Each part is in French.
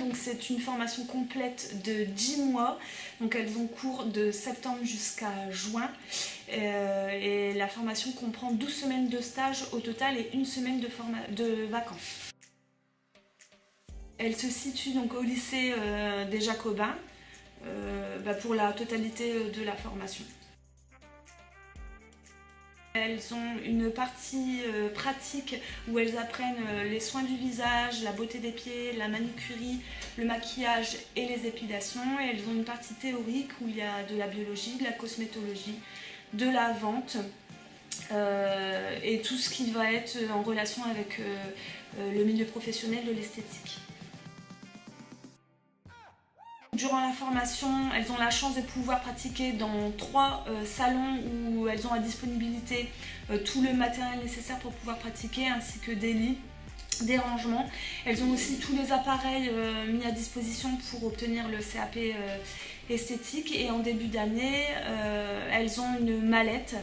Donc c'est une formation complète de 10 mois. Donc elles ont cours de septembre jusqu'à juin. Et la formation comprend 12 semaines de stage au total et 1 semaine de vacances. Elle se situe donc au lycée des Jacobins pour la totalité de la formation. Elles ont une partie pratique où elles apprennent les soins du visage, la beauté des pieds, la manucurie, le maquillage et les épilations. Et elles ont une partie théorique où il y a de la biologie, de la cosmétologie, de la vente et tout ce qui va être en relation avec le milieu professionnel de l'esthétique. Durant la formation, elles ont la chance de pouvoir pratiquer dans 3 salons où elles ont à disponibilité tout le matériel nécessaire pour pouvoir pratiquer, ainsi que des lits, des rangements. Elles ont aussi tous les appareils mis à disposition pour obtenir le CAP esthétique. Et en début d'année, elles ont une mallette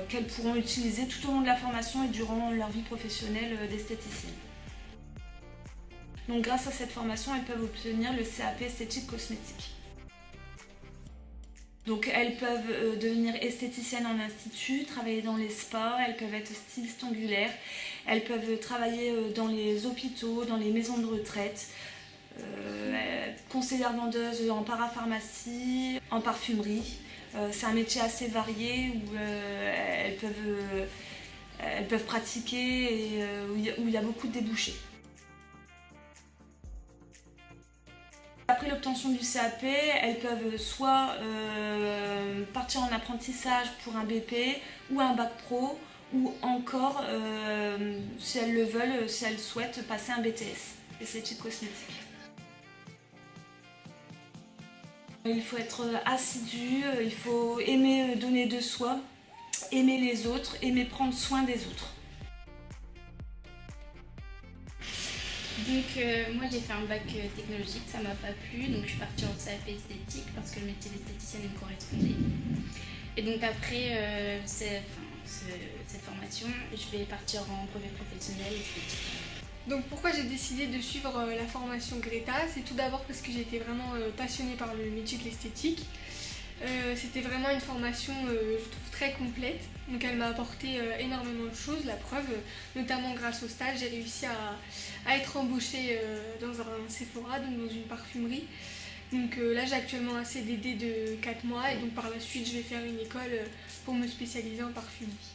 qu'elles pourront utiliser tout au long de la formation et durant leur vie professionnelle d'esthéticienne. Donc grâce à cette formation, elles peuvent obtenir le CAP esthétique cosmétique. Donc elles peuvent devenir esthéticiennes en institut, travailler dans les spas, elles peuvent être stylistes ongulaires, elles peuvent travailler dans les hôpitaux, dans les maisons de retraite, conseillères vendeuses en parapharmacie, en parfumerie. C'est un métier assez varié où elles peuvent pratiquer et où il y a beaucoup de débouchés. Après l'obtention du CAP, elles peuvent soit partir en apprentissage pour un BP ou un bac pro, ou encore, si elles le veulent, si elles souhaitent passer un BTS, esthétique cosmétique. Il faut être assidu, il faut aimer donner de soi, aimer les autres, aimer prendre soin des autres. Donc moi j'ai fait un bac technologique, ça m'a pas plu, donc je suis partie en CAP esthétique parce que le métier d'esthéticienne me correspondait. Et donc après cette formation, je vais partir en brevet professionnel esthétique. Donc pourquoi j'ai décidé de suivre la formation Greta? C'est tout d'abord parce que j'étais vraiment passionnée par le métier de l'esthétique. C'était vraiment une formation, je trouve, très complète. Donc elle m'a apporté énormément de choses, la preuve, notamment grâce au stage, j'ai réussi à être embauchée dans un Sephora, donc dans une parfumerie. Donc là j'ai actuellement un CDD de 4 mois et donc par la suite je vais faire une école pour me spécialiser en parfumerie.